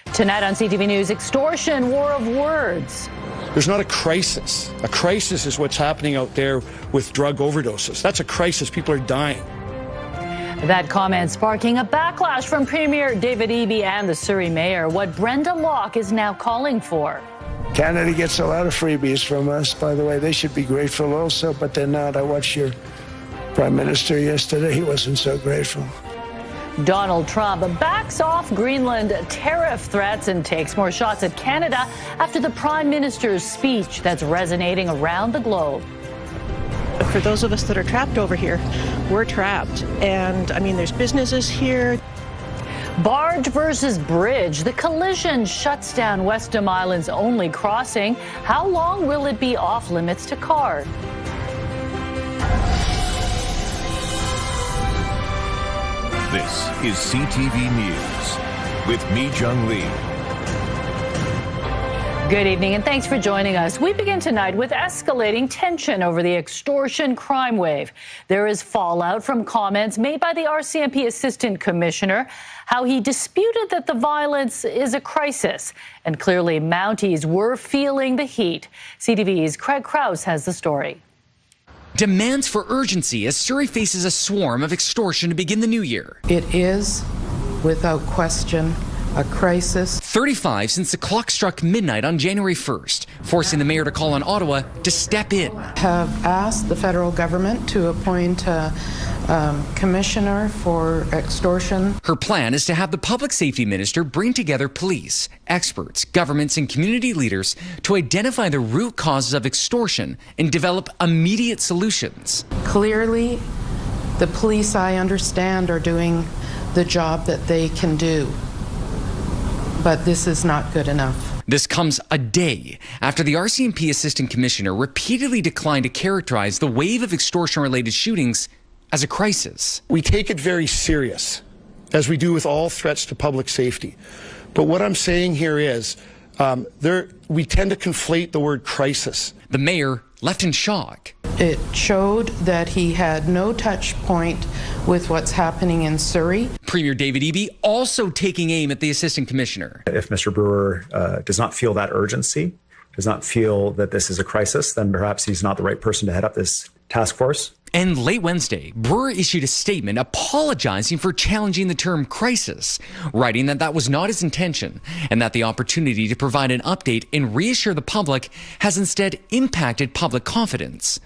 Tonight on CTV News, extortion, war of words. There's not a crisis. A crisis is what's happening out there with drug overdoses. That's a crisis. People are dying. That comment sparking a backlash from Premier David Eby and the Surrey Mayor, what Brenda Locke is now calling for. Canada gets a lot of freebies from us, by the way. They should be grateful also, but they're not. I watched your Prime Minister yesterday. He wasn't so grateful. Donald Trump backs off Greenland tariff threats and takes more shots at Canada after the Prime Minister's speech that's resonating around the globe. For those of us that are trapped over here, we're trapped. And, I mean, there's businesses here. Barge versus bridge. The collision shuts down Westham Island's only crossing. How long will it be off limits to cars? This is CTV News with me, Jung Lee. Good evening and thanks for joining us. We begin tonight with escalating tension over the extortion crime wave. There is fallout from comments made by the RCMP Assistant Commissioner, how he disputed that the violence is a crisis. And clearly Mounties were feeling the heat. CTV's Craig Krause has the story. Demands for urgency as Surrey faces a swarm of extortion to begin the new year. It is, without question, a crisis. 35 since the clock struck midnight on January 1st, forcing the mayor to call on Ottawa to step in. Have asked the federal government to appoint a commissioner for extortion. Her plan is to have the public safety minister bring together police, experts, governments, and community leaders to identify the root causes of extortion and develop immediate solutions. Clearly, the police, I understand, are doing the job that they can do. But this is not good enough. This comes a day after the RCMP Assistant Commissioner repeatedly declined to characterize the wave of extortion-related shootings as a crisis. We take it very serious, as we do with all threats to public safety. But what I'm saying here is we tend to conflate the word crisis. The mayor left in shock. It showed that he had no touch point with what's happening in Surrey. Premier David Eby also taking aim at the Assistant Commissioner. If Mr. Brewer does not feel that urgency, does not feel that this is a crisis, then perhaps he's not the right person to head up this task force. And late Wednesday, Brewer issued a statement apologizing for challenging the term crisis, writing that that was not his intention and that the opportunity to provide an update and reassure the public has instead impacted public confidence.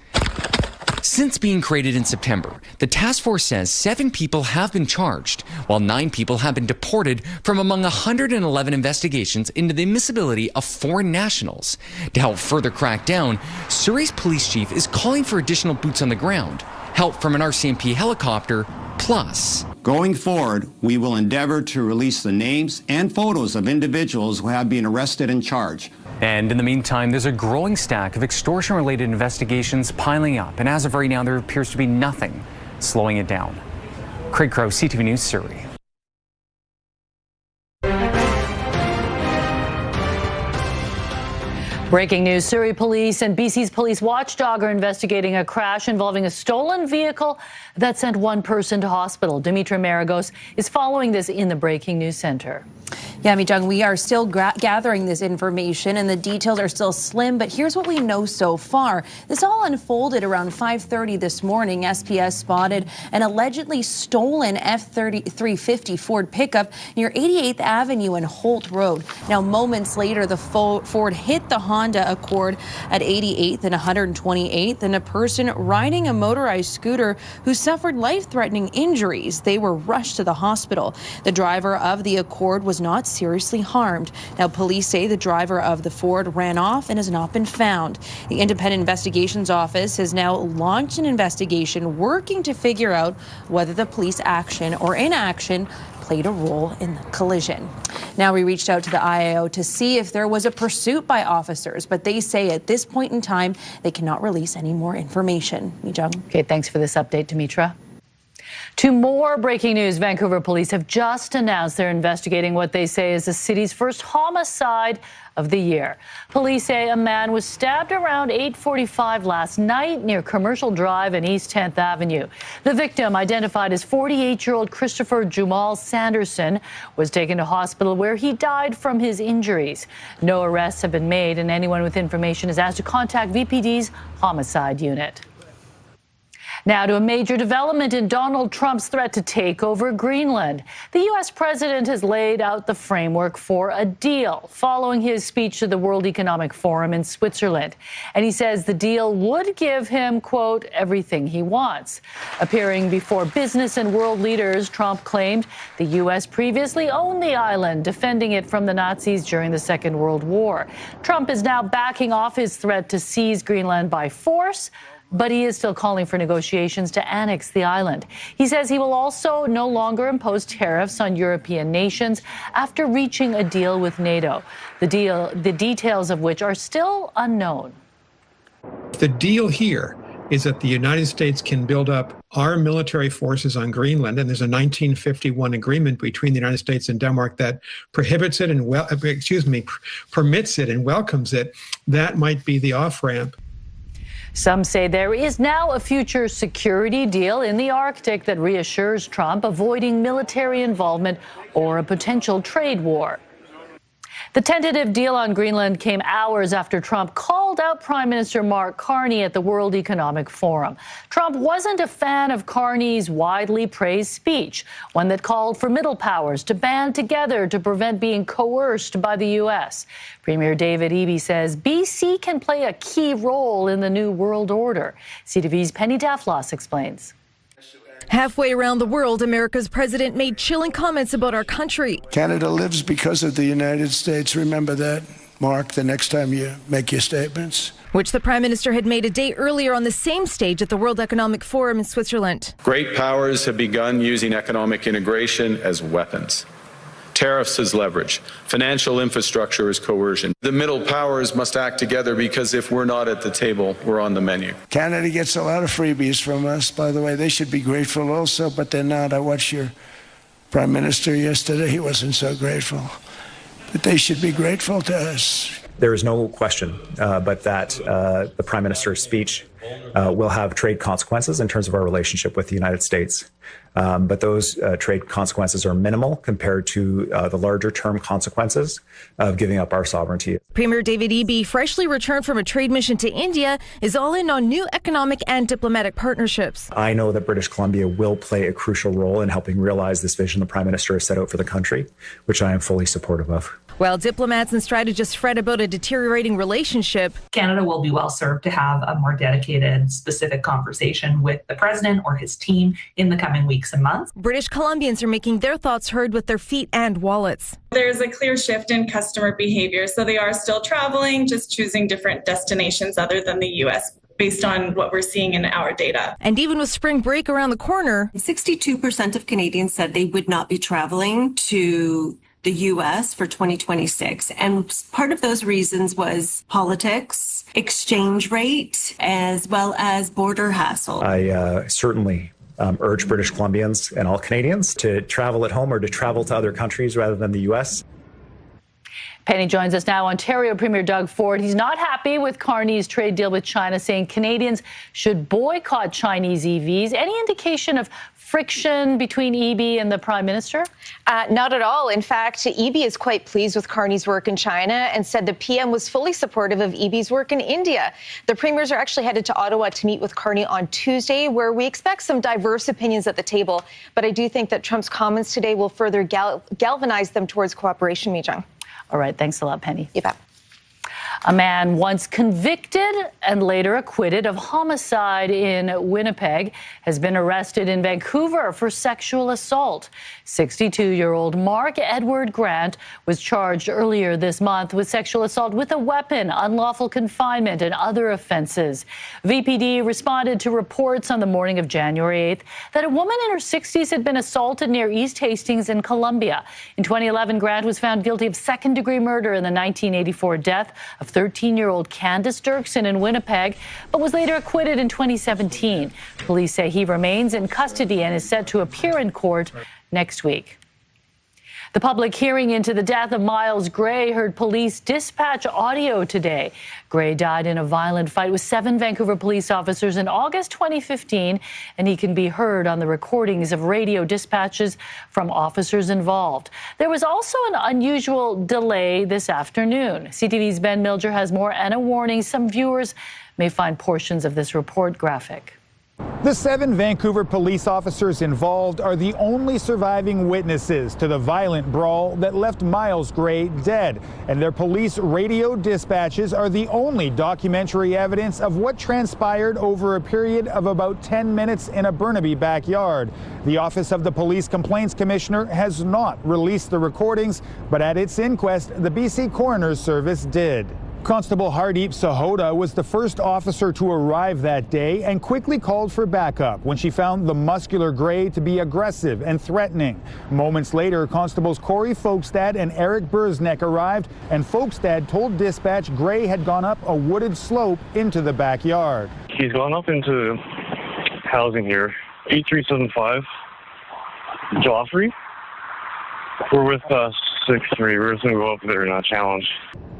Since being created in September, the task force says 7 people have been charged, while 9 people have been deported from among 111 investigations into the admissibility of foreign nationals. To help further crack down, Surrey's police chief is calling for additional boots on the ground, help from an RCMP helicopter, plus. Going forward, we will endeavor to release the names and photos of individuals who have been arrested and charged. And in the meantime, there's a growing stack of extortion-related investigations piling up. And as of right now, there appears to be nothing slowing it down. Craig Krause, CTV News, Surrey. Breaking news, Surrey Police and BC's police watchdog are investigating a crash involving a stolen vehicle that sent one person to hospital. Dimitra Maragos is following this in the Breaking News Center. Yeah, Mijung, we are still gathering this information and the details are still slim, but here's what we know so far. This all unfolded around 5:30 this morning. SPS spotted an allegedly stolen F-350 Ford pickup near 88th Avenue and Holt Road. Now, moments later, the Ford hit the Honda Accord at 88th and 128th, and a person riding a motorized scooter who suffered life-threatening injuries. They were rushed to the hospital. The driver of the Accord was not seriously harmed. Now, police say the driver of the Ford ran off and has not been found. The Independent Investigations Office has now launched an investigation working to figure out whether the police action or inaction played a role in the collision. Now, we reached out to the IAO to see if there was a pursuit by officers, but they say at this point in time, they cannot release any more information. Mijung. Okay, thanks for this update, Dimitra. To more breaking news, Vancouver police have just announced they're investigating what they say is the city's first homicide of the year. Police say a man was stabbed around 8:45 last night near Commercial Drive and East 10th Avenue. The victim, identified as 48-year-old Christopher Jamal Sanderson, was taken to hospital where he died from his injuries. No arrests have been made, and anyone with information is asked to contact VPD's homicide unit. Now to a major development in Donald Trump's threat to take over Greenland. The U.S. president has laid out the framework for a deal following his speech to the World Economic Forum in Switzerland. And he says the deal would give him, quote, everything he wants. Appearing before business and world leaders, Trump claimed the U.S. previously owned the island, defending it from the Nazis during the Second World War. Trump is now backing off his threat to seize Greenland by force, but he is still calling for negotiations to annex the island. He says he will also no longer impose tariffs on European nations after reaching a deal with NATO, the details of which are still unknown. The deal here is that the United States can build up our military forces on Greenland, and there's a 1951 agreement between the United States and Denmark that prohibits it and permits it and welcomes it. That might be the off-ramp. Some say there is now a future security deal in the Arctic that reassures Trump, avoiding military involvement or a potential trade war. The tentative deal on Greenland came hours after Trump called out Prime Minister Mark Carney at the World Economic Forum. Trump wasn't a fan of Carney's widely praised speech, one that called for middle powers to band together to prevent being coerced by the U.S. Premier David Eby says BC can play a key role in the new world order. CTV's Penny Daflos explains. Halfway around the world, America's president made chilling comments about our country. Canada lives because of the United States. Remember that, Mark, the next time you make your statements. Which the Prime Minister had made a day earlier on the same stage at the World Economic Forum in Switzerland. Great powers have begun using economic integration as weapons. Tariffs as leverage. Financial infrastructure as coercion. The middle powers must act together because if we're not at the table, we're on the menu. Canada gets a lot of freebies from us, by the way. They should be grateful also, but they're not. I watched your Prime Minister yesterday. He wasn't so grateful. But they should be grateful to us. There is no question but that the Prime Minister's speech will have trade consequences in terms of our relationship with the United States. But those trade consequences are minimal compared to the larger term consequences of giving up our sovereignty. Premier David Eby, freshly returned from a trade mission to India, is all in on new economic and diplomatic partnerships. I know that British Columbia will play a crucial role in helping realize this vision the Prime Minister has set out for the country, which I am fully supportive of. While diplomats and strategists fret about a deteriorating relationship, Canada will be well served to have a more dedicated, specific conversation with the president or his team in the coming weeks and months. British Columbians are making their thoughts heard with their feet and wallets. There's a clear shift in customer behavior, so they are still traveling, just choosing different destinations other than the U.S. based on what we're seeing in our data. And even with spring break around the corner, 62% of Canadians said they would not be traveling to the U.S. for 2026. And part of those reasons was politics, exchange rate, as well as border hassle. I certainly urge British Columbians and all Canadians to travel at home or to travel to other countries rather than the U.S. Penny joins us now. Ontario Premier Doug Ford. He's not happy with Carney's trade deal with China, saying Canadians should boycott Chinese EVs. Any indication of friction between Eby and the Prime Minister? Not at all. In fact, Eby is quite pleased with Carney's work in China and said the PM was fully supportive of Eby's work in India. The premiers are actually headed to Ottawa to meet with Carney on Tuesday, where we expect some diverse opinions at the table. But I do think that Trump's comments today will further galvanize them towards cooperation, Mijang. All right. Thanks a lot, Penny. You bet. A man once convicted and later acquitted of homicide in Winnipeg has been arrested in Vancouver for sexual assault. 62-year-old Mark Edward Grant was charged earlier this month with sexual assault with a weapon, unlawful confinement, and other offenses. VPD responded to reports on the morning of January 8th that a woman in her 60s had been assaulted near East Hastings in Columbia. In 2011, Grant was found guilty of second-degree murder in the 1984 death of 13-year-old Candace Dirksen in Winnipeg, but was later acquitted in 2017. Police say he remains in custody and is set to appear in court next week. The public hearing into the death of Miles Gray heard police dispatch audio today. Gray died in a violent fight with 7 Vancouver police officers in August 2015, and he can be heard on the recordings of radio dispatches from officers involved. There was also an unusual delay this afternoon. CTV's Ben Milger has more and a warning. Some viewers may find portions of this report graphic. The 7 Vancouver police officers involved are the only surviving witnesses to the violent brawl that left Miles Gray dead, and their police radio dispatches are the only documentary evidence of what transpired over a period of about 10 minutes in a Burnaby backyard. The Office of the Police Complaints Commissioner has not released the recordings, but at its inquest, the BC Coroner's Service did. Constable Hardeep Sahota was the first officer to arrive that day and quickly called for backup when she found the muscular Gray to be aggressive and threatening. Moments later, Constables Corey Folkestad and Eric Burznek arrived, and Folkestad told dispatch Gray had gone up a wooded slope into the backyard. He's gone up into housing here, 8375 Joffrey. We're with 6-3. We're just going to go up there and not challenge.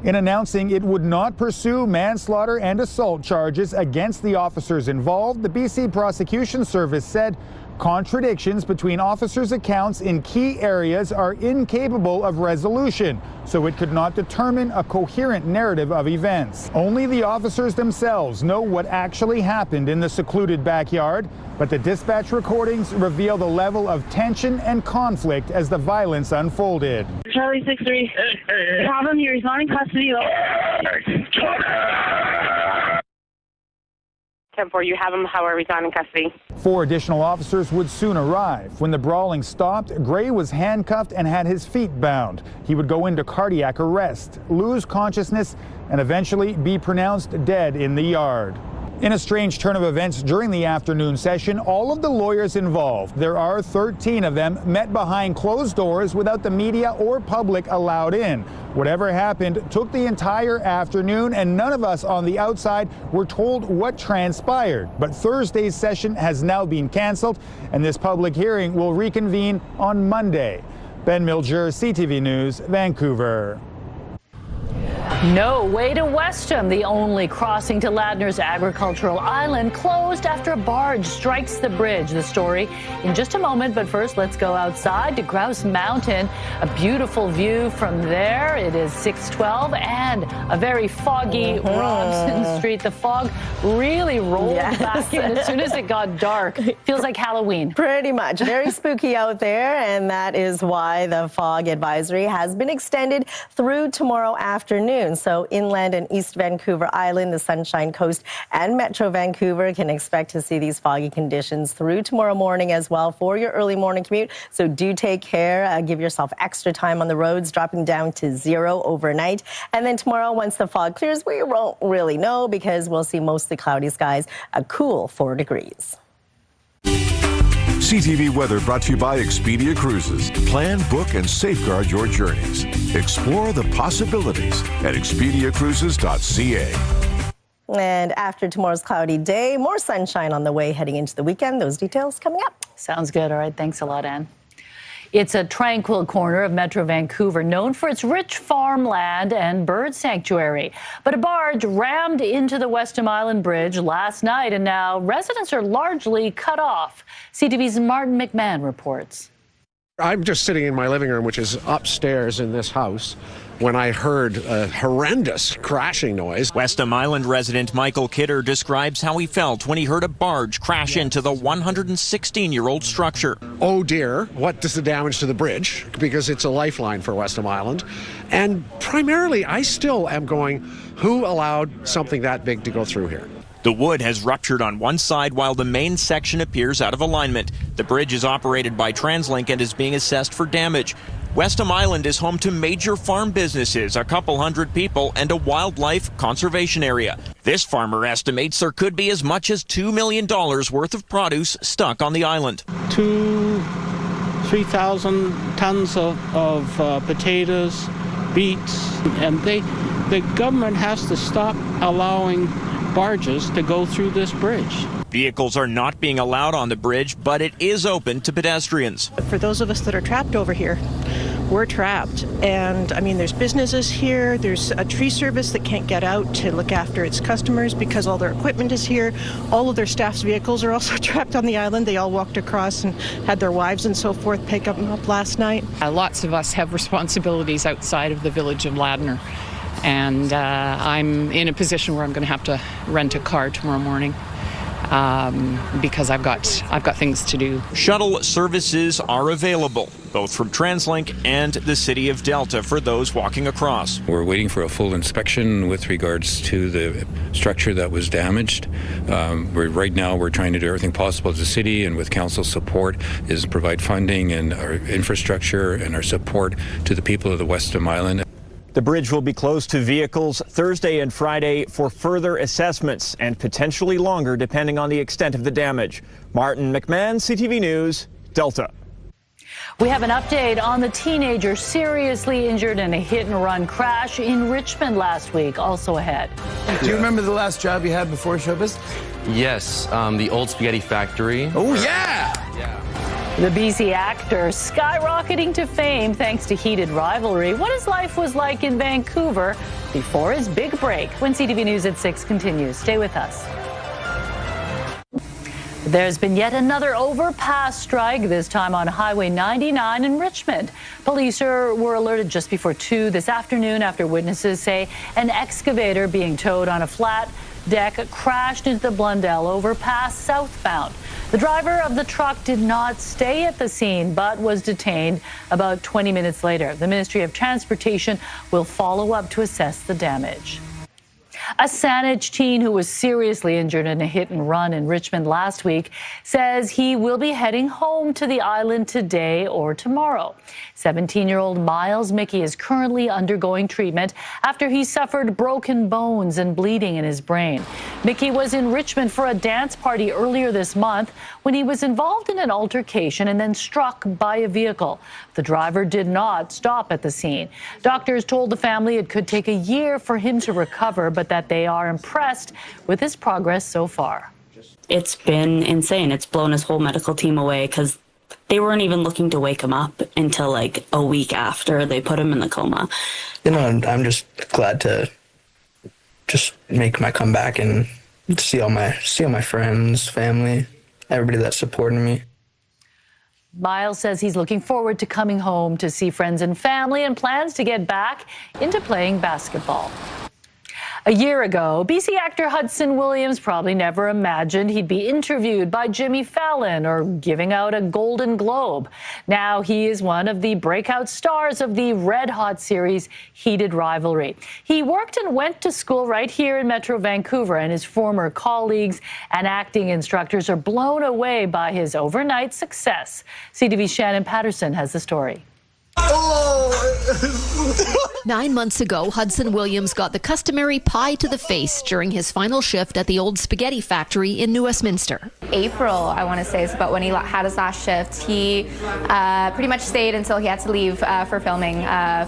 In announcing it would not pursue manslaughter and assault charges against the officers involved, the BC Prosecution Service said contradictions between officers' accounts in key areas are incapable of resolution, so it could not determine a coherent narrative of events. Only the officers themselves know what actually happened in the secluded backyard, but the dispatch recordings reveal the level of tension and conflict as the violence unfolded. Charlie 6-3, have him here. He's not in custody though. 10-4, you have him, however, he's not in custody. 4 additional officers would soon arrive. When the brawling stopped, Gray was handcuffed and had his feet bound. He would go into cardiac arrest, lose consciousness, and eventually be pronounced dead in the yard. In a strange turn of events during the afternoon session, all of the lawyers involved, there are 13 of them, met behind closed doors without the media or public allowed in. Whatever happened took the entire afternoon, and none of us on the outside were told what transpired. But Thursday's session has now been canceled, and this public hearing will reconvene on Monday. Ben Milger, CTV News, Vancouver. No way to Westham. The only crossing to Ladner's agricultural island closed after a barge strikes the bridge. The story in just a moment, but first let's go outside to Grouse Mountain. A beautiful view from there. It is 6:12 and a very foggy Robson Street. The fog really rolled back in as soon as it got dark. Feels like Halloween. Pretty much. Very spooky out there, and that is why the fog advisory has been extended through tomorrow afternoon. So inland and East Vancouver Island, the Sunshine Coast, and Metro Vancouver can expect to see these foggy conditions through tomorrow morning as well for your early morning commute. So do take care. Give yourself extra time on the roads, dropping down to 0 overnight. And then tomorrow, once the fog clears, we won't really know because we'll see mostly cloudy skies, a cool 4 degrees. CTV Weather brought to you by Expedia Cruises. Plan, book, and safeguard your journeys. Explore the possibilities at expediacruises.ca. And after tomorrow's cloudy day, more sunshine on the way heading into the weekend. Those details coming up. Sounds good. All right. Thanks a lot, Anne. It's a tranquil corner of Metro Vancouver, known for its rich farmland and bird sanctuary. But a barge rammed into the Westham Island Bridge last night, and now residents are largely cut off. CTV's Martin McMahon reports. I'm just sitting in my living room, which is upstairs in this house, when I heard a horrendous crashing noise. Westham Island resident Michael Kidder describes how he felt when he heard a barge crash into the 116-year-old structure. Oh dear, what is the damage to the bridge? Because it's a lifeline for Westham Island. And primarily, I still am going, who allowed something that big to go through here? The wood has ruptured on one side while the main section appears out of alignment. The bridge is operated by TransLink and is being assessed for damage. Westham Island is home to major farm businesses, a couple hundred people, and a wildlife conservation area. This farmer estimates there could be as much as $2 million worth of produce stuck on the island. 3,000 tons of potatoes, beets, and the government has to stop allowing barges to go through this bridge. Vehicles are not being allowed on the bridge, but it is open to pedestrians. For those of us that are trapped over here, we're trapped. And I mean, there's businesses here, there's a tree service that can't get out to look after its customers because all their equipment is here. All of their staff's vehicles are also trapped on the island. They all walked across and had their wives and so forth pick them up last night. Lots of us have responsibilities outside of the village of Ladner. And I'm in a position where I'm going to have to rent a car tomorrow morning. Because I've got things to do. Shuttle services are available, both from TransLink and the City of Delta for those walking across. We're waiting for a full inspection with regards to the structure that was damaged. Right now we're trying to do everything possible as a city and with council support is provide funding and our infrastructure and our support to the people of the Weston Island. The bridge will be closed to vehicles Thursday and Friday for further assessments and potentially longer depending on the extent of the damage. Martin McMahon, CTV News, Delta. We have an update on the teenager seriously injured in a hit-and-run crash in Richmond last week. Also ahead. Do you remember the last job you had before showbiz? Yes, the old spaghetti factory. Oh, yeah! The BC actor skyrocketing to fame thanks to heated rivalry. What his life was like in Vancouver before his big break. When CTV News at 6 continues. Stay with us. There's been yet another overpass strike, this time on Highway 99 in Richmond. Police were alerted just before 2 this afternoon after witnesses say an excavator being towed on a flat deck crashed into the Blundell overpass southbound. The driver of the truck did not stay at the scene but was detained about 20 minutes later. The Ministry of Transportation will follow up to assess the damage. A Saanich teen who was seriously injured in a hit-and-run in Richmond last week says he will be heading home to the island today or tomorrow. 17-year-old Miles Mickey is currently undergoing treatment after he suffered broken bones and bleeding in his brain. Mickey was in Richmond for a dance party earlier this month when he was involved in an altercation and then struck by a vehicle. The driver did not stop at the scene. Doctors told the family it could take a year for him to recover, but that they are impressed with his progress so far. It's been insane. It's blown his whole medical team away because they weren't even looking to wake him up until like a week after they put him in the coma. You know, I'm just glad to just make my comeback and see all my friends, family, everybody that's supporting me. Miles says he's looking forward to coming home to see friends and family and plans to get back into playing basketball. A year ago, BC actor Hudson Williams probably never imagined he'd be interviewed by Jimmy Fallon or giving out a Golden Globe. Now he is one of the breakout stars of the red-hot series Heated Rivalry. He worked and went to school right here in Metro Vancouver, and his former colleagues and acting instructors are blown away by his overnight success. CTV's Shannon Patterson has the story. 9 months ago, Hudson Williams got the customary pie to the face during his final shift at the old spaghetti factory in New Westminster. April, I want to say, is about when he had his last shift. He pretty much stayed until he had to leave for filming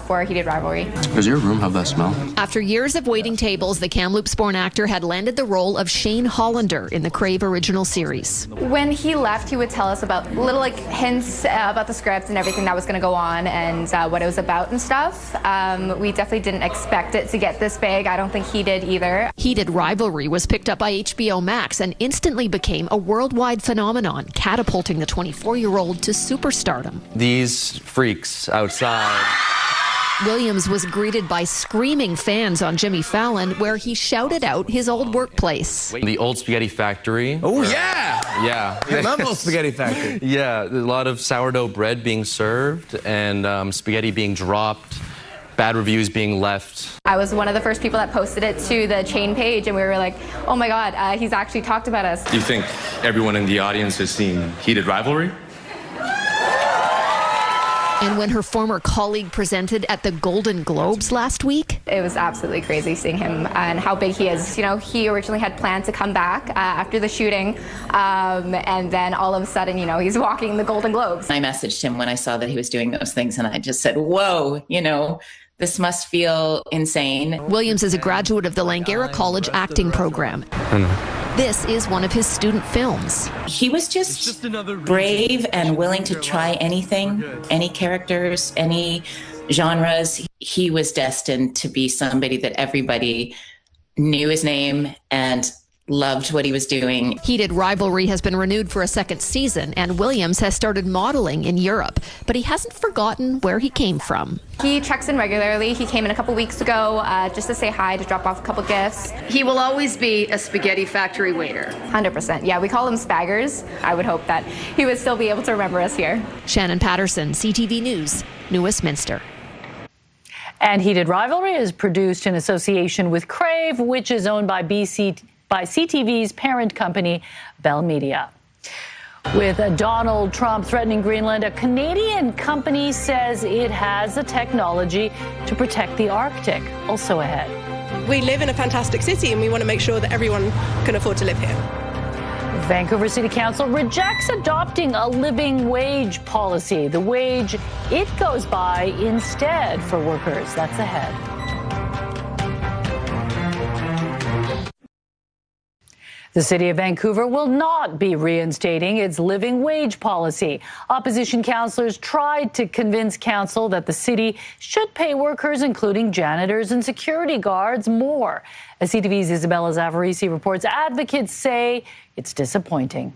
for Heated Rivalry. Does your room have that smell? After years of waiting tables, the Kamloops-born actor had landed the role of Shane Hollander in the Crave original series. When he left, he would tell us about little hints about the script and everything that was going to go on and what it was about and stuff. We definitely didn't expect it to get this big. I don't think he did either. Heated Rivalry was picked up by HBO Max and instantly became a worldwide phenomenon, catapulting the 24-year-old to superstardom. These freaks outside. Williams was greeted by screaming fans on Jimmy Fallon, where he shouted out his old workplace. The old spaghetti factory. Oh, yeah! Yeah. I love old spaghetti factory. Yeah, a lot of sourdough bread being served and spaghetti being dropped, bad reviews being left. I was one of the first people that posted it to the chain page, and we were like, oh my God, he's actually talked about us. Do you think everyone in the audience has seen Heated Rivalry? And when her former colleague presented at the Golden Globes last week, it was absolutely crazy seeing him and how big he is. You know, he originally had planned to come back after the shooting, and then all of a sudden, you know, he's walking the Golden Globes. I messaged him when I saw that he was doing those things, and I just said, whoa, you know, This must feel insane. Williams is a graduate of the Langara College acting program. This is one of his student films. He was just brave and willing to try anything, any characters, any genres. He was destined to be somebody that everybody knew his name and loved what he was doing. Heated rivalry has been renewed for a second season, and Williams has started modeling in Europe, but he hasn't forgotten where he came from. He checks in regularly. He came in a couple weeks ago just to say hi, to drop off a couple gifts. He will always be a spaghetti factory waiter. 100%. Yeah, we call him Spaggers. I would hope that he would still be able to remember us here. Shannon Patterson, CTV News, New Westminster. And Heated Rivalry is produced in association with Crave, which is owned by CTV's parent company, Bell Media. With Donald Trump threatening Greenland, a Canadian company says it has the technology to protect the Arctic. Also ahead. We live in a fantastic city and we want to make sure that everyone can afford to live here. Vancouver City Council rejects adopting a living wage policy, the wage it goes by instead for workers. That's ahead. The City of Vancouver will not be reinstating its living wage policy. Opposition councillors tried to convince council that the city should pay workers, including janitors and security guards, more. As CTV's Isabella Zavarisi reports, advocates say it's disappointing.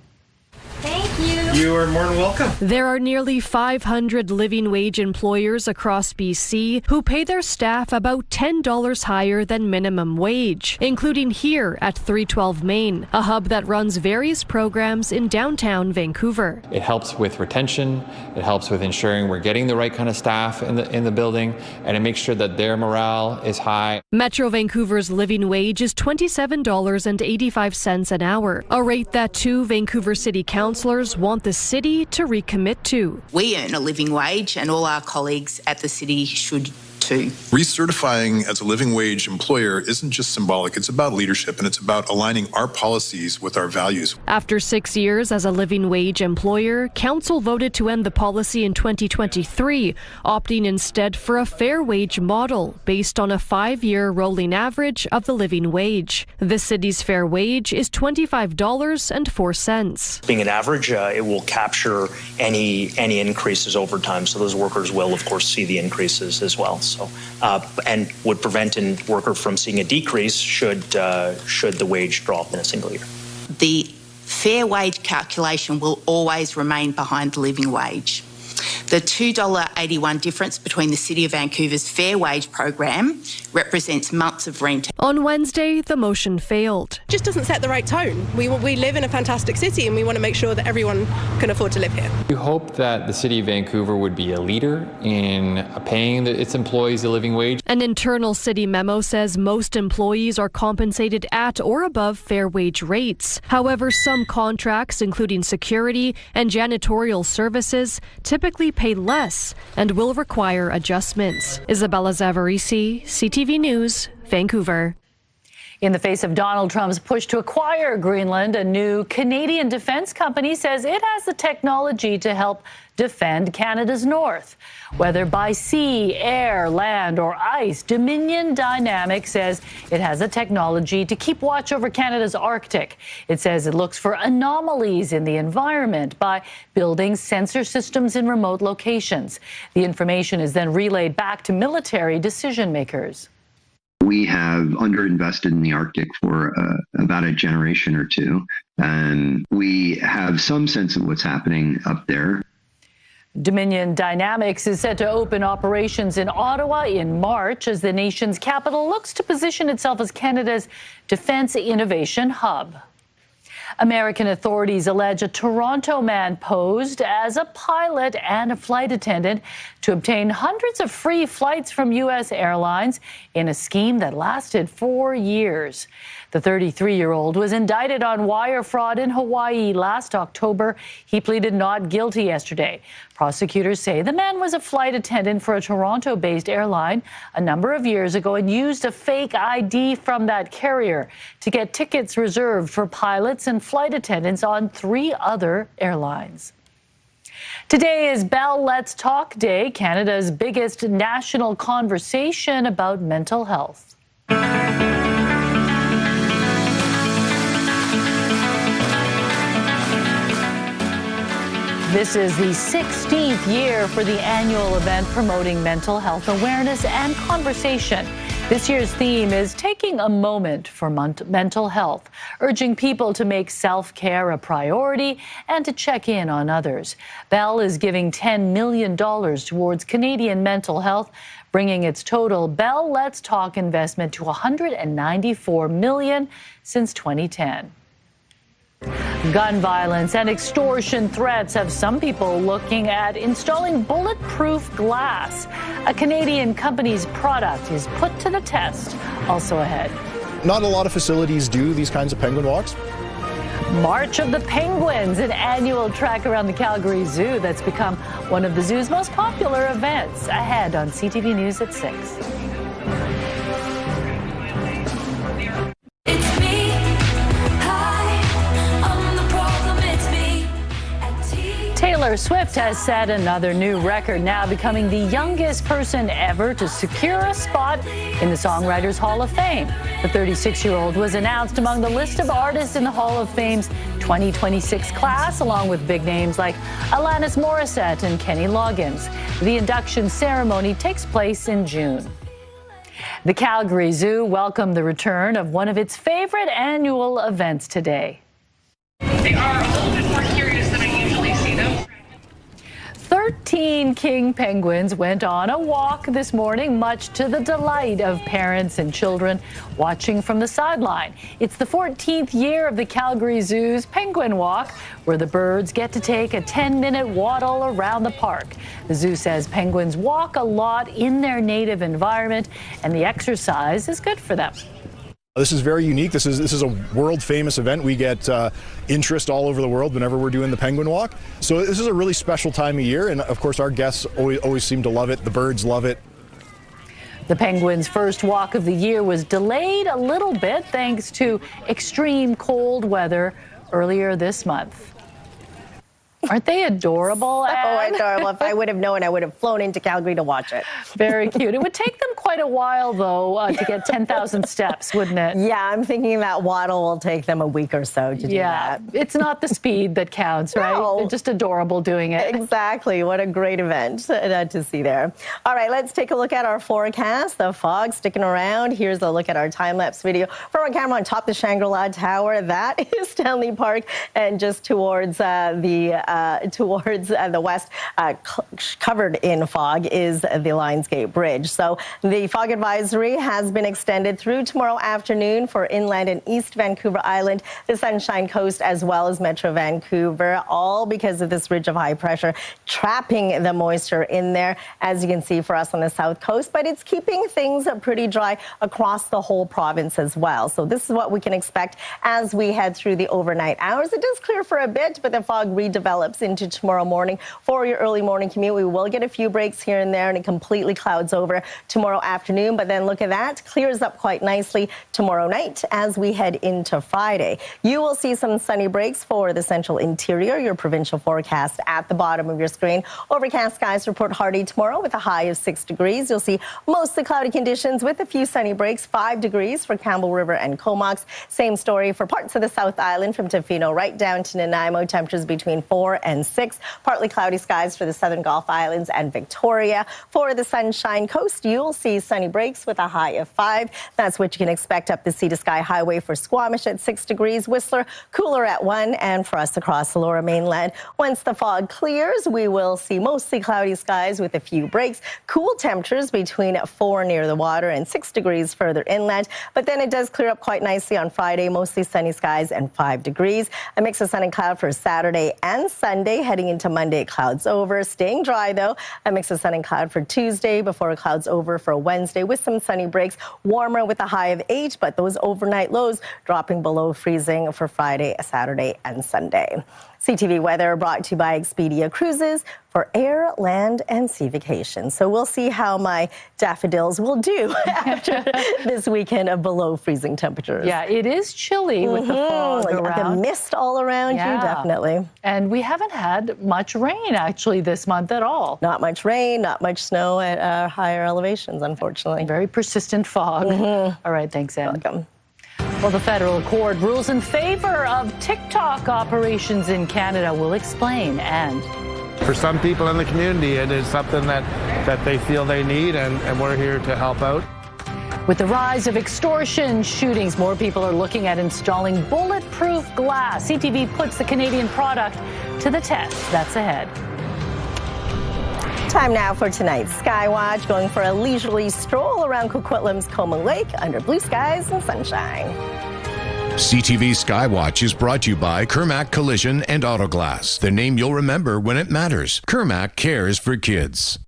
Thank you. You are more than welcome. There are nearly 500 living wage employers across BC who pay their staff about $10 higher than minimum wage, including here at 312 Main, a hub that runs various programs in downtown Vancouver. It helps with retention, it helps with ensuring we're getting the right kind of staff in the building, and it makes sure that their morale is high. Metro Vancouver's living wage is $27.85 an hour, a rate that two Vancouver City councillors want the city to recommit to. We earn a living wage and all our colleagues at the city should too. Recertifying as a living wage employer isn't just symbolic, it's about leadership and it's about aligning our policies with our values. After 6 years as a living wage employer, council voted to end the policy in 2023, opting instead for a fair wage model based on a 5-year rolling average of the living wage. The city's fair wage is $25.04. Being an average, it will capture any increases over time, so those workers will, of course, see the increases as well. So, and would prevent a worker from seeing a decrease should the wage drop in a single year. The fair wage calculation will always remain behind the living wage. The $2.81 difference between the City of Vancouver's fair wage program represents months of rent. On Wednesday, the motion failed. It just doesn't set the right tone. We live in a fantastic city and we want to make sure that everyone can afford to live here. We hope that the City of Vancouver would be a leader in paying its employees a living wage. An internal city memo says most employees are compensated at or above fair wage rates. However, some contracts, including security and janitorial services, typically pay less and will require adjustments. Isabella Zavarisi, CTV News, Vancouver. In the face of Donald Trump's push to acquire Greenland, a new Canadian defense company says it has the technology to help defend Canada's north. Whether by sea, air, land, or ice, Dominion Dynamics says it has the technology to keep watch over Canada's Arctic. It says it looks for anomalies in the environment by building sensor systems in remote locations. The information is then relayed back to military decision makers. We have underinvested in the Arctic for about a generation or two, and we have some sense of what's happening up there. Dominion Dynamics is set to open operations in Ottawa in March as the nation's capital looks to position itself as Canada's defense innovation hub. American authorities allege a Toronto man posed as a pilot and a flight attendant to obtain hundreds of free flights from U.S. airlines in a scheme that lasted 4 years. The 33-year-old was indicted on wire fraud in Hawaii last October. He pleaded not guilty yesterday. Prosecutors say the man was a flight attendant for a Toronto-based airline a number of years ago and used a fake ID from that carrier to get tickets reserved for pilots and flight attendants on 3 other airlines. Today is Bell Let's Talk Day, Canada's biggest national conversation about mental health. This is the 16th year for the annual event promoting mental health awareness and conversation. This year's theme is taking a moment for mental health, urging people to make self-care a priority and to check in on others. Bell is giving $10 million towards Canadian mental health, bringing its total Bell Let's Talk investment to $194 million since 2010. Gun violence and extortion threats have some people looking at installing bulletproof glass. A Canadian company's product is put to the test. Also ahead. Not a lot of facilities do these kinds of penguin walks. March of the Penguins, an annual trek around the Calgary Zoo that's become one of the zoo's most popular events. Ahead on CTV News at 6. Taylor Swift has set another new record, now becoming the youngest person ever to secure a spot in the Songwriters Hall of Fame. The 36-year-old was announced among the list of artists in the Hall of Fame's 2026 class, along with big names like Alanis Morissette and Kenny Loggins. The induction ceremony takes place in June. The Calgary Zoo welcomed the return of one of its favorite annual events today. They are a little bit more curious than I usually see them. 13 king penguins went on a walk this morning, much to the delight of parents and children watching from the sideline. It's the 14th year of the Calgary Zoo's Penguin Walk, where the birds get to take a 10-minute waddle around the park. The zoo says penguins walk a lot in their native environment, and the exercise is good for them. This is very unique. This is a world-famous event. We get interest all over the world whenever we're doing the Penguin Walk. So this is a really special time of year, and of course our guests always seem to love it. The birds love it. The Penguins' first walk of the year was delayed a little bit thanks to extreme cold weather earlier this month. Aren't they adorable, Anne? So adorable. If I would have known, I would have flown into Calgary to watch it. Very cute. It would take them quite a while, though, to get 10,000 steps, wouldn't it? Yeah, I'm thinking that waddle will take them a week or so to do that. It's not the speed that counts, right? No. They're just adorable doing it. Exactly. What a great event to see there. All right, let's take a look at our forecast. The fog sticking around. Here's a look at our time-lapse video from our camera on top of the Shangri-La Tower. That is Stanley Park, and just towards the west, covered in fog, is the Lionsgate Bridge. So the fog advisory has been extended through tomorrow afternoon for inland and East Vancouver Island, the Sunshine Coast, as well as Metro Vancouver, all because of this ridge of high pressure trapping the moisture in there, as you can see for us on the south coast. But it's keeping things pretty dry across the whole province as well. So this is what we can expect as we head through the overnight hours. It does clear for a bit, but the fog redevelops into tomorrow morning. For your early morning commute, we will get a few breaks here and there, and it completely clouds over tomorrow afternoon. But then look at that, clears up quite nicely tomorrow night as we head into Friday. You will see some sunny breaks for the central interior. Your provincial forecast at the bottom of your screen. Overcast skies report hardy tomorrow with a high of 6 degrees. You'll see mostly cloudy conditions with a few sunny breaks. 5 degrees for Campbell River and Comox. Same story for parts of the South Island from Tofino right down to Nanaimo. Temperatures between 4 and 6. Partly cloudy skies for the Southern Gulf Islands and Victoria. For the Sunshine Coast, you'll see sunny breaks with a high of 5. That's what you can expect up the Sea to Sky Highway for Squamish at 6 degrees. Whistler, cooler at 1. And for us across the Lower Mainland, once the fog clears, we will see mostly cloudy skies with a few breaks. Cool temperatures between 4 near the water and 6 degrees further inland. But then it does clear up quite nicely on Friday, mostly sunny skies and 5 degrees. A mix of sun and cloud for Saturday and Sunday. Heading into Monday, clouds over. Staying dry, though. A mix of sun and cloud for Tuesday before clouds over for Wednesday with some sunny breaks. Warmer with a high of 8, but those overnight lows dropping below freezing for Friday, Saturday, and Sunday. CTV weather brought to you by Expedia Cruises for air, land, and sea vacations. So we'll see how my daffodils will do after this weekend of below freezing temperatures. Yeah, it is chilly with the fog around. The mist all around you, definitely. And we have haven't had much rain actually this month at all. Not much rain, not much snow at higher elevations, unfortunately. Very persistent fog. All right, thanks, Anne. Welcome. Well, the federal court rules in favor of TikTok operations in Canada. We'll explain. And for some people in the community, it is something that they feel they need, and we're here to help out. with the rise of extortion shootings, more people are looking at installing bulletproof glass. CTV puts the Canadian product to the test. That's ahead. Time now for tonight's Skywatch, going for a leisurely stroll around Coquitlam's Coma Lake under blue skies and sunshine. CTV Skywatch is brought to you by Kermac Collision and Autoglass, the name you'll remember when it matters. Kermac cares for kids.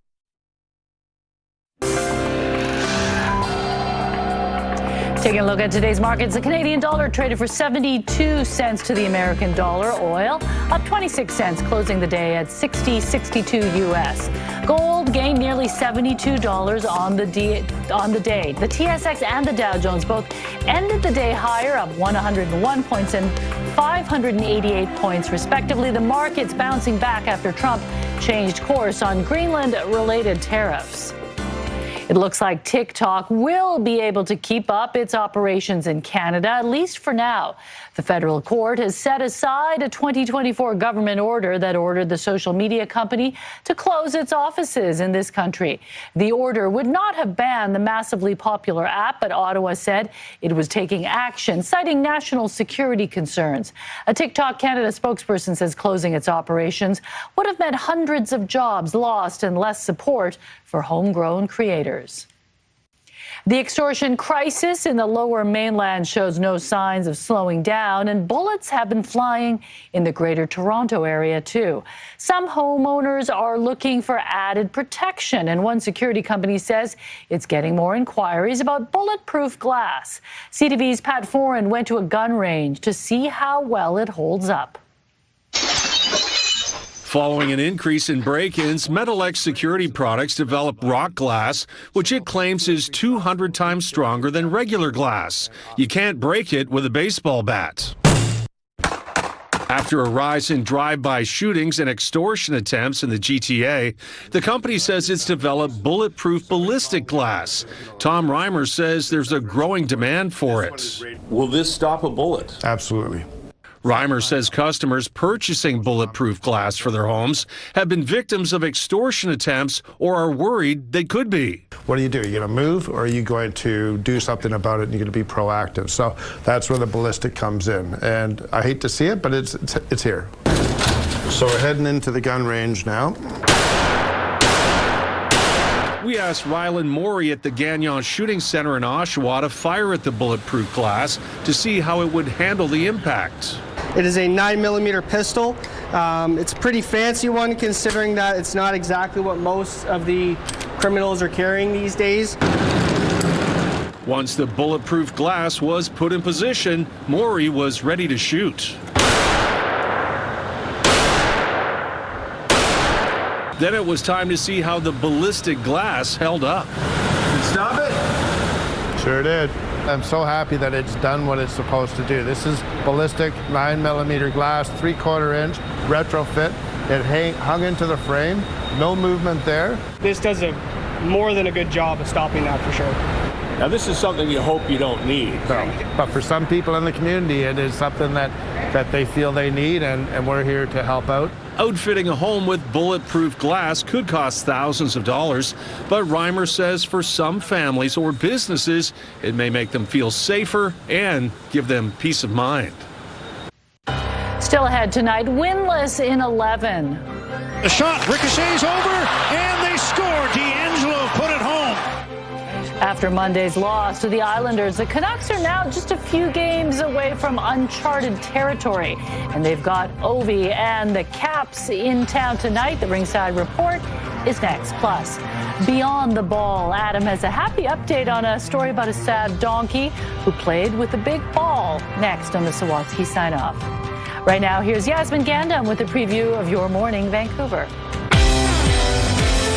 Taking a look at today's markets, the Canadian dollar traded for 72 cents to the American dollar. Oil up 26 cents, closing the day at $60.62 U.S. Gold gained nearly $72 on the day. The TSX and the Dow Jones both ended the day higher, up 101 points and 588 points, respectively. The markets bouncing back after Trump changed course on Greenland-related tariffs. It looks like TikTok will be able to keep up its operations in Canada, at least for now. The federal court has set aside a 2024 government order that ordered the social media company to close its offices in this country. The order would not have banned the massively popular app, but Ottawa said it was taking action, citing national security concerns. A TikTok Canada spokesperson says closing its operations would have meant hundreds of jobs lost and less support for homegrown creators. The extortion crisis in the Lower Mainland shows no signs of slowing down, and bullets have been flying in the Greater Toronto area, too. Some homeowners are looking for added protection, and one security company says it's getting more inquiries about bulletproof glass. CTV's Pat Foran went to a gun range to see how well it holds up. Following an increase in break-ins, Metalex Security Products developed rock glass, which it claims is 200 times stronger than regular glass. You can't break it with a baseball bat. After a rise in drive-by shootings and extortion attempts in the GTA, the company says it's developed bulletproof ballistic glass. Tom Reimer says there's a growing demand for it. Will this stop a bullet? Absolutely. Reimer says customers purchasing bulletproof glass for their homes have been victims of extortion attempts or are worried they could be. What do? Are you going to move, or are you going to do something about it and you're going to be proactive? So that's where the ballistic comes in. And I hate to see it, but it's here. So we're heading into the gun range now. We asked Rylan Morey at the Gagnon Shooting Center in Oshawa to fire at the bulletproof glass to see how it would handle the impact. It is a 9mm pistol. It's a pretty fancy one, considering that it's not exactly what most of the criminals are carrying these days. Once the bulletproof glass was put in position, Morey was ready to shoot. Then it was time to see how the ballistic glass held up. Stop it! Sure did. I'm so happy that it's done what it's supposed to do. This is ballistic 9mm glass, 3/4 inch, retrofit. It hung into the frame, no movement there. This does a more than a good job of stopping that for sure. Now this is something you hope you don't need. No. But for some people in the community, it is something that they feel they need, and we're here to help out. Outfitting a home with bulletproof glass could cost thousands of dollars, but Reimer says for some families or businesses, it may make them feel safer and give them peace of mind. Still ahead tonight, winless in 11. The shot ricochets over, and they score. D'Angelo put it home. After Monday's loss to the Islanders, the Canucks are now just a few games away from uncharted territory. And they've got Ovi and the Caps in town tonight. The Ringside Report is next. Plus, beyond the ball, Adam has a happy update on a story about a sad donkey who played with a big ball. Next on the Sawatsky sign-off. Right now, here's Yasmin Gandam with a preview of Your Morning Vancouver.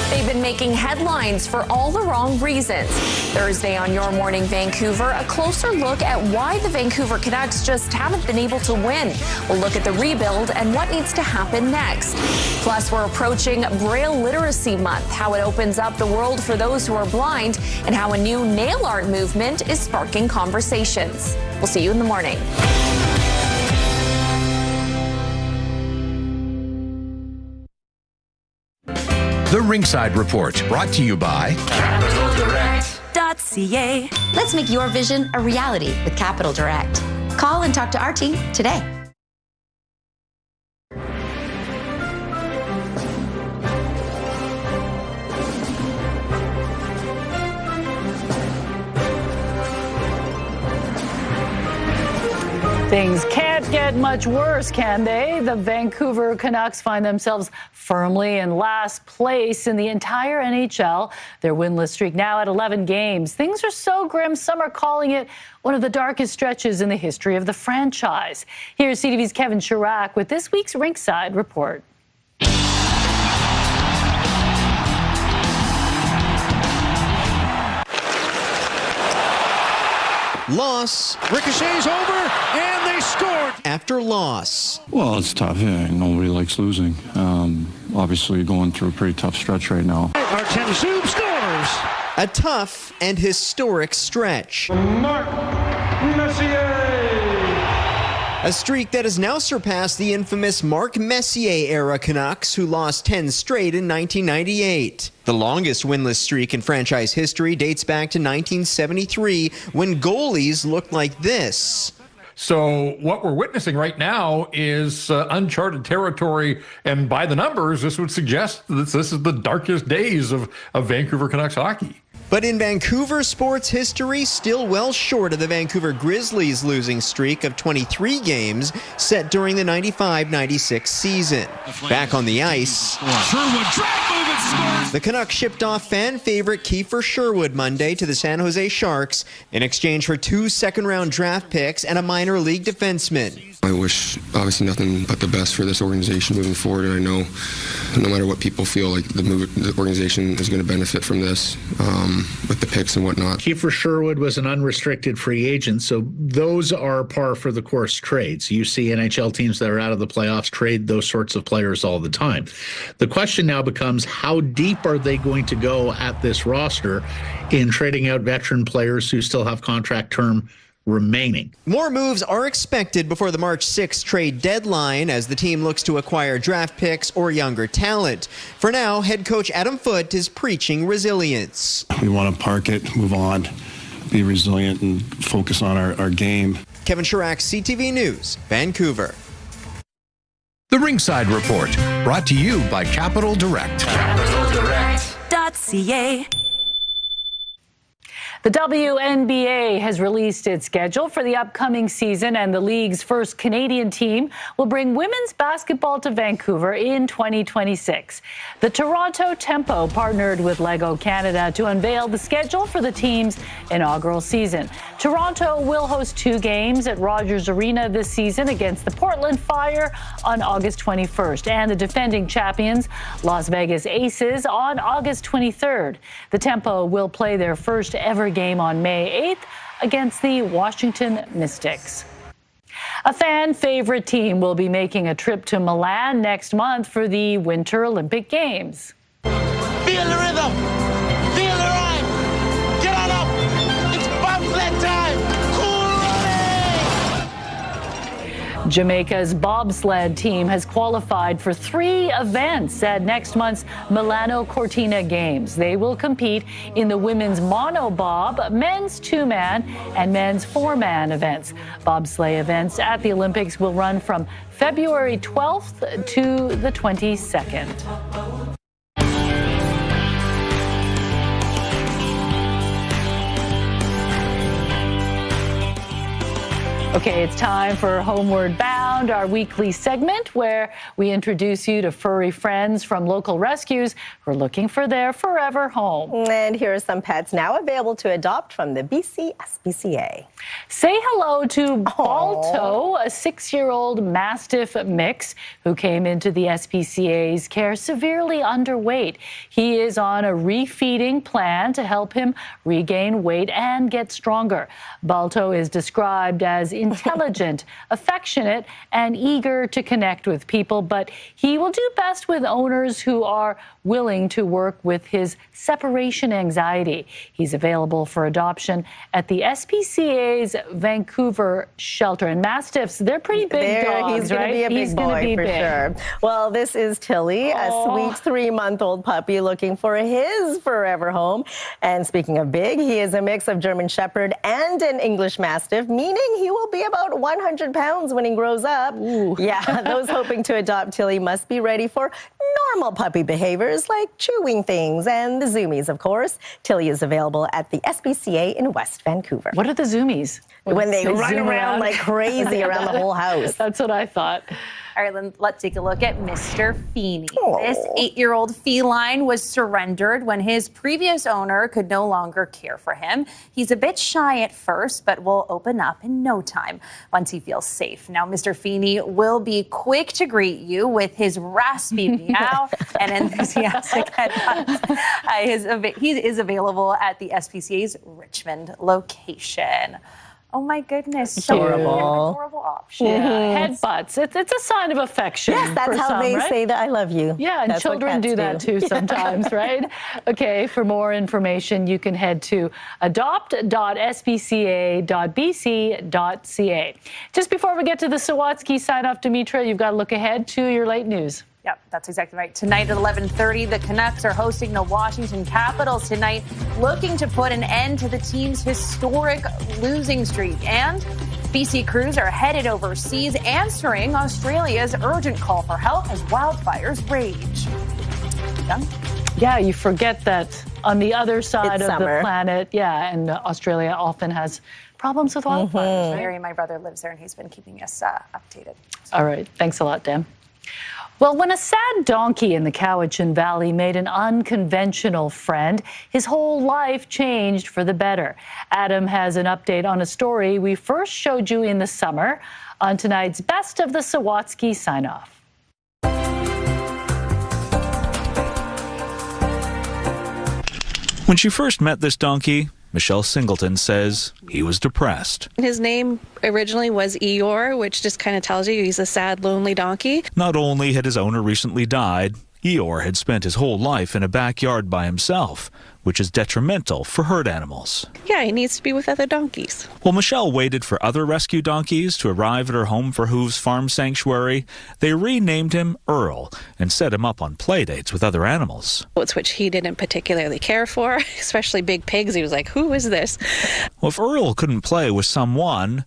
They've been making headlines for all the wrong reasons. Thursday on Your Morning Vancouver, a closer look at why the Vancouver Canucks just haven't been able to win. We'll look at the rebuild and what needs to happen next. Plus, we're approaching Braille Literacy Month, how it opens up the world for those who are blind, and how a new nail art movement is sparking conversations. We'll see you in the morning. The Ringside Report, brought to you by CapitalDirect.ca. Let's make your vision a reality with Capital Direct. Call and talk to our team today. Things can't get much worse, can they? The Vancouver Canucks find themselves firmly in last place in the entire NHL. Their winless streak now at 11 games. Things are so grim, some are calling it one of the darkest stretches in the history of the franchise. Here's CTV's Kevin Chirac with this week's Ringside Report. Loss. Ricochets over, and they scored. After loss. Well, it's tough. Yeah, nobody likes losing. Obviously, going through a pretty tough stretch right now. Artem Zub scores. A tough and historic stretch. Mark Messier. A streak that has now surpassed the infamous Mark Messier-era Canucks, who lost 10 straight in 1998. The longest winless streak in franchise history dates back to 1973, when goalies looked like this. So what we're witnessing right now is uncharted territory, and by the numbers, this would suggest that this is the darkest days of Vancouver Canucks hockey. But in Vancouver sports history, still well short of the Vancouver Grizzlies' losing streak of 23 games set during the 95-96 season. Back on the ice, Sherwood drag move and scores. The Canucks shipped off fan favorite Kiefer Sherwood Monday to the San Jose Sharks in exchange for 2 second-round draft picks and a minor league defenseman. I wish, obviously, nothing but the best for this organization moving forward, and I know no matter what people feel, like the organization is going to benefit from this with the picks and whatnot. Kiefer Sherwood was an unrestricted free agent, so those are par for the course trades. You see NHL teams that are out of the playoffs trade those sorts of players all the time. The question now becomes, how deep are they going to go at this roster in trading out veteran players who still have contract term remaining? More moves are expected before the March 6th trade deadline as the team looks to acquire draft picks or younger talent. For now, head coach Adam Foote is preaching resilience. We want to park it, move on, be resilient, and focus on our game. Kevin Chirac, CTV News, Vancouver. The Ringside Report, brought to you by Capital Direct. CapitalDirect.ca. The WNBA has released its schedule for the upcoming season, and the league's first Canadian team will bring women's basketball to Vancouver in 2026. The Toronto Tempo partnered with Lego Canada to unveil the schedule for the team's inaugural season. Toronto will host 2 games at Rogers Arena this season against the Portland Fire on August 21st and the defending champions, Las Vegas Aces, on August 23rd. The Tempo will play their first ever game on May 8th against the Washington Mystics. A fan favorite team will be making a trip to Milan next month for the Winter Olympic Games. Feel the rhythm, feel the rhyme, get on up, it's bobsled time, cool running! Jamaica's bobsled team has qualified for 3 events at next month's Milano Cortina Games. They will compete in the women's monobob, men's 2-man, and men's 4-man events. Bobsleigh events at the Olympics will run from February 12th to the 22nd. Okay, it's time for Homeward Bound. Around, our weekly segment where we introduce you to furry friends from local rescues who are looking for their forever home. And here are some pets now available to adopt from the BC SPCA. Say hello to Balto, a 6-year-old Mastiff mix who came into the SPCA's care severely underweight. He is on a refeeding plan to help him regain weight and get stronger. Balto is described as intelligent, affectionate, and eager to connect with people, but he will do best with owners who are willing to work with his separation anxiety. He's available for adoption at the SPCA's Vancouver shelter. And Mastiffs, they're pretty big dogs, he's gonna right? be a big boy for sure. Well, this is Tilly, a sweet 3-month-old puppy looking for his forever home. And speaking of big, he is a mix of German Shepherd and an English Mastiff, meaning he will be about 100 pounds when he grows up. Ooh. Yeah, those hoping to adopt Tilly must be ready for normal puppy behaviors like chewing things and the zoomies, of course. Tilly is available at the SPCA in West Vancouver. What are the zoomies? When they run around like crazy around the whole house. That's what I thought. All right, let's take a look at Mr. Feeney. This 8-year-old feline was surrendered when his previous owner could no longer care for him. He's a bit shy at first, but will open up in no time once he feels safe. Now, Mr. Feeney will be quick to greet you with his raspy meow and enthusiastic headbutt. He is available at the SPCA's Richmond location. Oh my goodness, so adorable option. Yeah. Headbutts. It's a sign of affection. Yes, that's how they say that I love you. Yeah, and that's children do that too sometimes, right? Okay, for more information, you can head to adopt.spca.bc.ca. Just before we get to the Sawatsky sign-off, Dimitra, you've got to look ahead to your late news. Yep, that's exactly right. Tonight at 11:30, the Canucks are hosting the Washington Capitals tonight, looking to put an end to the team's historic losing streak. And BC crews are headed overseas, answering Australia's urgent call for help as wildfires rage. Yeah, you forget that on the other side of summer. the planet, and Australia often has problems with wildfires. Right? Mary, my brother, lives there, and he's been keeping us updated. All right. Thanks a lot, Dan. Well, when a sad donkey in the Cowichan Valley made an unconventional friend, his whole life changed for the better. Adam has an update on a story we first showed you in the summer on tonight's Best of the Sawatsky sign-off. When she first met this donkey, Michelle Singleton says he was depressed. His name originally was Eeyore, which just kind of tells you he's a sad, lonely donkey. Not only had his owner recently died, Eeyore had spent his whole life in a backyard by himself, which is detrimental for herd animals. Yeah, he needs to be with other donkeys. While Michelle waited for other rescue donkeys to arrive at her home for Hooves Farm Sanctuary, they renamed him Earl and set him up on play dates with other animals. Which he didn't particularly care for, especially big pigs. He was like, who is this? Well, if Earl couldn't play with someone,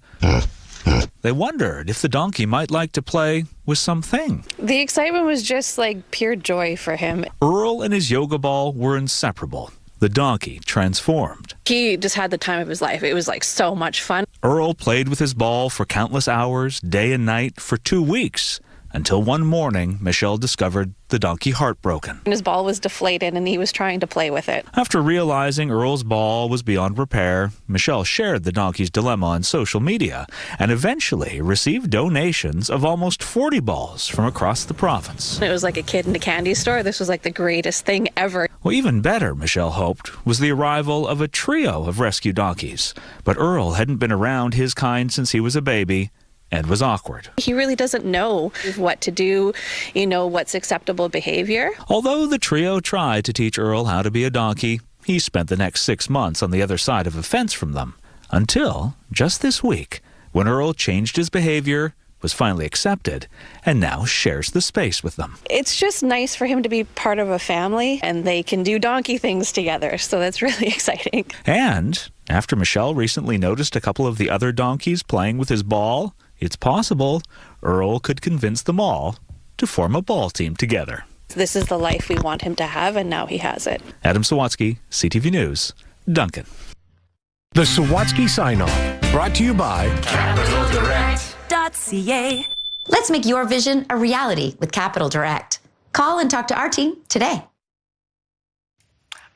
they wondered if the donkey might like to play with something. The excitement was just like pure joy for him. Earl and his yoga ball were inseparable. The donkey transformed. He just had the time of his life. It was like so much fun. Earl played with his ball for countless hours, day and night, for 2 weeks, until one morning Michelle discovered the donkey heartbroken. His ball was deflated and he was trying to play with it. After realizing Earl's ball was beyond repair, Michelle shared the donkey's dilemma on social media and eventually received donations of almost 40 balls from across the province. It was like a kid in a candy store. This was like the greatest thing ever. Well, even better, Michelle hoped, was the arrival of a trio of rescue donkeys. But Earl hadn't been around his kind since he was a baby and was awkward. He really doesn't know what to do, what's acceptable behavior. Although the trio tried to teach Earl how to be a donkey, he spent the next 6 months on the other side of a fence from them, until just this week, when Earl changed his behavior, was finally accepted, and now shares the space with them. It's just nice for him to be part of a family, and they can do donkey things together, so that's really exciting. And after Michelle recently noticed a couple of the other donkeys playing with his ball, it's possible Earl could convince them all to form a ball team together. This is the life we want him to have, and now he has it. Adam Sawatsky, CTV News, Duncan. The Sawatsky sign-off, brought to you by CapitalDirect.ca. Let's make your vision a reality with Capital Direct. Call and talk to our team today.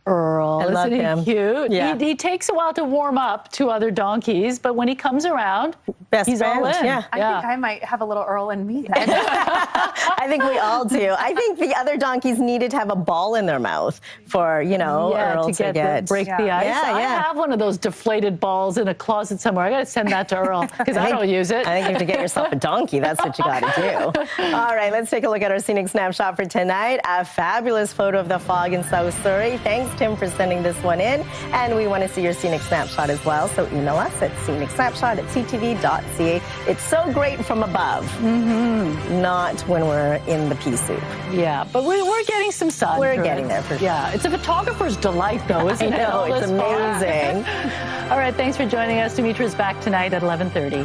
Earl, I love isn't he him. cute? Yeah. He takes a while to warm up to other donkeys, but when he comes around, he's all in. Yeah. I think I might have a little Earl in me then. I think we all do. I think the other donkeys needed to have a ball in their mouth for, Earl to break the ice. I have one of those deflated balls in a closet somewhere. I got to send that to Earl because I don't use it. I think you have to get yourself a donkey. That's what you got to do. All right, let's take a look at our scenic snapshot for tonight. A fabulous photo of the fog in South Surrey. Thanks, Tim, for sending this one in. And we want to see your scenic snapshot as well. So email us at scenicsnapshot@ctv.ca. It's so great from above, not when we're in the pea soup. Yeah, but we're getting some sun. We're getting there for sure. Yeah, it's a photographer's delight, though, isn't it? I know, it's amazing. All right, thanks for joining us. Demetra's back tonight at 11:30.